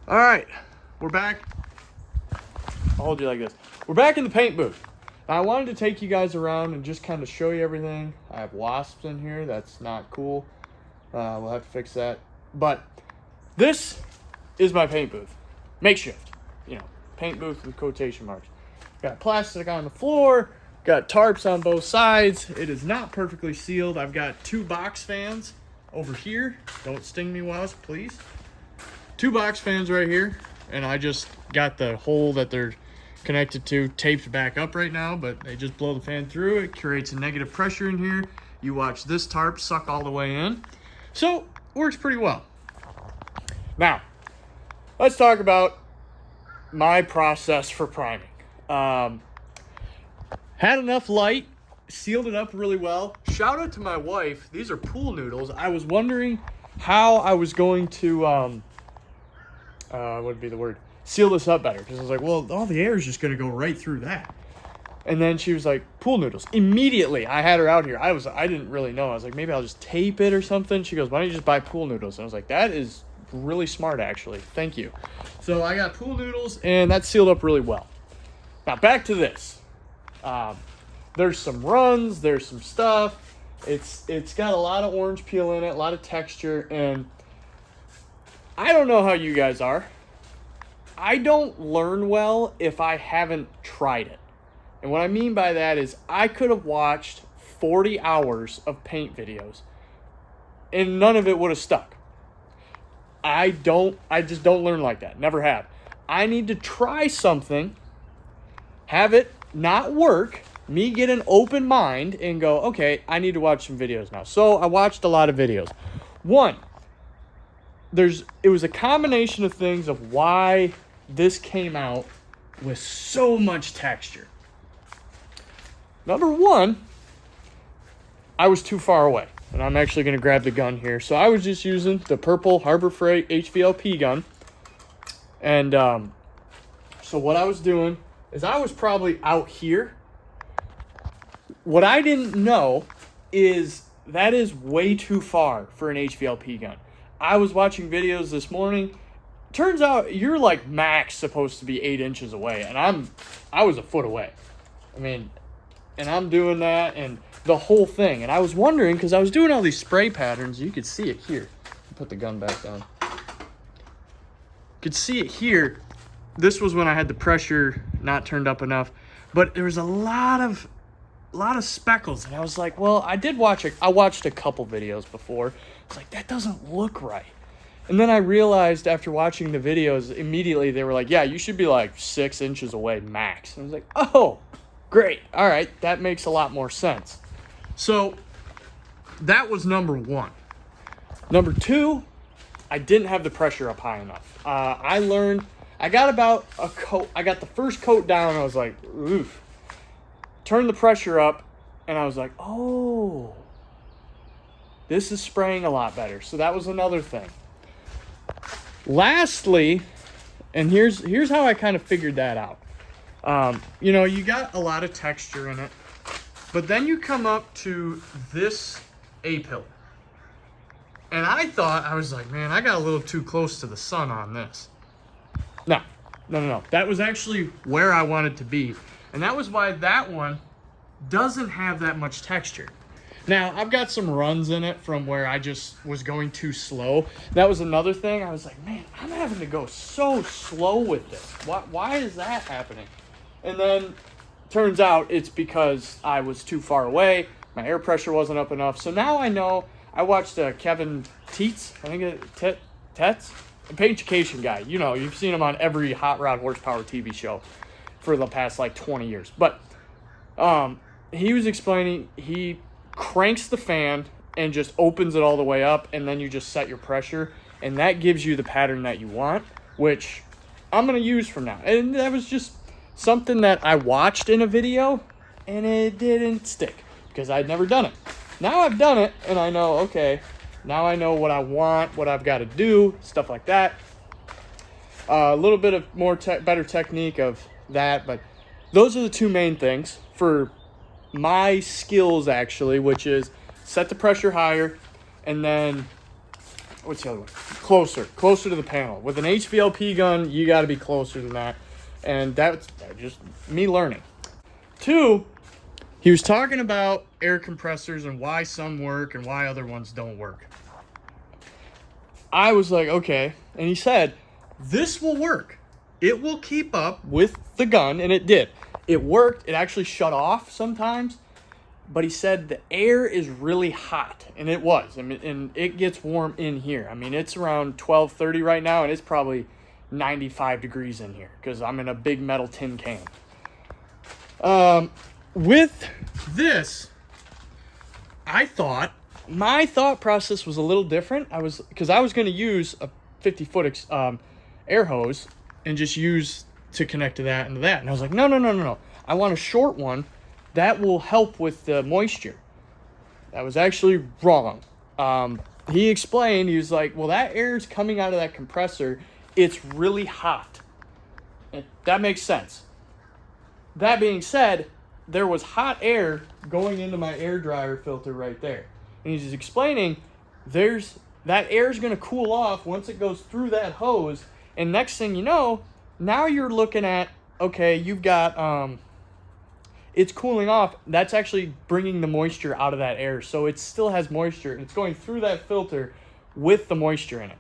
All right, we're back. I'll hold you like this. We're back in the paint booth. Now, I wanted to take you guys around and just kind of show you everything. I have wasps in here. That's not cool. We'll have to fix that. But this is my paint booth. Makeshift. Paint booth with quotation marks. Got plastic on the floor. Got tarps on both sides. It is not perfectly sealed. I've got 2 box fans over here. Don't sting me, wasp, please. 2 box fans right here. And I just got the hole that they're connected to taped back up right now, but they just blow the fan through. It creates a negative pressure in here. You watch this tarp suck all the way in. So, works pretty well. Now, let's talk about my process for priming. Had enough light, sealed it up really well. Shout out to my wife. These are pool noodles. I was wondering how I was going to, what would be the word? Seal this up better. Because I was like, well, all the air is just going to go right through that. And then she was like, pool noodles. Immediately, I had her out here. I didn't really know. I was like, maybe I'll just tape it or something. She goes, why don't you just buy pool noodles? And I was like, that is really smart, actually. Thank you. So I got pool noodles, and that sealed up really well. Now, back to this. There's some runs. There's some stuff. It's got a lot of orange peel in it, a lot of texture, and I don't know how you guys are. I don't learn well if I haven't tried it. And what I mean by that is I could have watched 40 hours of paint videos and none of it would have stuck. I just don't learn like that. Never have. I need to try something, have it not work, me get an open mind and go, okay, I need to watch some videos now. So I watched a lot of videos. One, it was a combination of things of why this came out with so much texture. Number one, I was too far away. And I'm actually going to grab the gun here. So I was just using the purple Harbor Freight HVLP gun. And so what I was doing is I was probably out here. What I didn't know is that is way too far for an HVLP gun. I was watching videos this morning. Turns out you're like max supposed to be 8 inches away. And I was a foot away. And I'm doing that and the whole thing. And I was wondering, because I was doing all these spray patterns. You could see it here. Put the gun back down. You could see it here. This was when I had the pressure not turned up enough. But there was a lot of speckles. And I was like, well, I watched a couple videos before. It's like, that doesn't look right. And then I realized after watching the videos, immediately they were like, yeah, you should be like 6 inches away max. And I was like, oh, great. All right, that makes a lot more sense. So that was number one. Number two, I didn't have the pressure up high enough. I got about a coat. I got the first coat down. And I was like, oof. Turned the pressure up, and I was like, oh, this is spraying a lot better. So that was another thing. Lastly, and here's how I kind of figured that out. You got a lot of texture in it, but then you come up to this A-pillar. And I was like, man, I got a little too close to the sun on this. No. That was actually where I wanted to be. And that was why that one doesn't have that much texture. Now, I've got some runs in it from where I just was going too slow. That was another thing. I was like, man, I'm having to go so slow with this. Why is that happening? And then turns out it's because I was too far away. My air pressure wasn't up enough. So now I know. I watched Kevin Teets, Tetz, a paint education guy. You've seen him on every hot rod horsepower TV show for the past like 20 years. But he was explaining, he cranks the fan and just opens it all the way up, and then you just set your pressure, and that gives you the pattern that you want, which I'm going to use from now. And that was just something that I watched in a video, and it didn't stick because I'd never done it. Now I've done it, and I know, okay, now I know what I want, what I've got to do, stuff like that. A little bit of better technique of that, but those are the two main things for my skills, actually, which is set the pressure higher and then what's the other one? Closer to the panel. With an HVLP gun, you got to be closer than that. And that's just me learning. 2, he was talking about air compressors and why some work and why other ones don't work. I was like, okay. And he said, this will work. It will keep up with the gun, and it did. It worked. It actually shut off sometimes. But he said the air is really hot, and it was. I mean, and it gets warm in here. I mean, it's around 12:30 right now, and it's probably 95 degrees in here because I'm in a big metal tin can. With this, my thought process was a little different. Because I was going to use a 50-foot air hose and just use to connect to that and to that. And I was like, no. I want a short one that will help with the moisture. That was actually wrong. He explained, he was like, well, that air is coming out of that compressor. It's really hot. And that makes sense. That being said, there was hot air going into my air dryer filter right there. And he's explaining that air is going to cool off once it goes through that hose. And next thing you know, now you're looking at, okay, you've got, it's cooling off. That's actually bringing the moisture out of that air. So it still has moisture, and it's going through that filter with the moisture in it.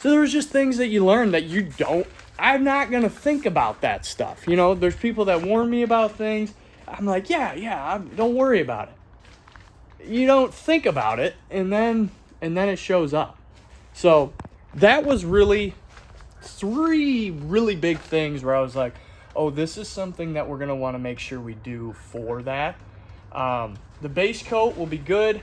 So there was just things that you learn that you don't. I'm not going to think about that stuff. You know, there's people that warn me about things. I'm like, don't worry about it. You don't think about it, and then it shows up. So that was really 3 really big things where I was like, oh, this is something that we're going to want to make sure we do for that. The base coat will be good.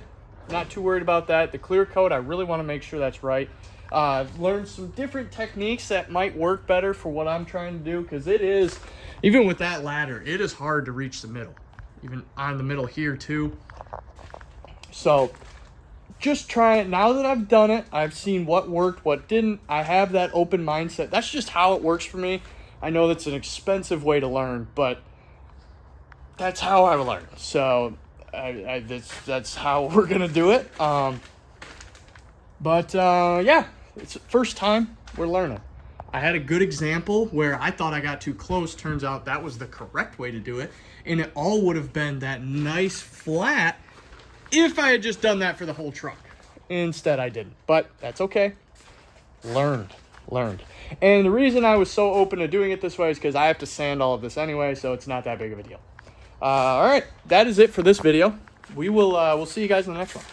Not too worried about that. The clear coat, I really want to make sure that's right. Learn some different techniques that might work better for what I'm trying to do, because it is, even with that ladder, it is hard to reach the middle. Even on the middle here too. So just try it. Now that I've done it, I've seen what worked, what didn't. I have that open mindset. That's just how it works for me. I know that's an expensive way to learn, but that's how I learn. So that's how we're going to do it. Yeah, it's the first time we're learning. I had a good example where I thought I got too close. Turns out that was the correct way to do it. And it all would have been that nice flat if I had just done that for the whole truck. Instead, I didn't. But that's okay. Learned. And the reason I was so open to doing it this way is because I have to sand all of this anyway, so it's not that big of a deal. All right, that is it for this video. We'll see you guys in the next one.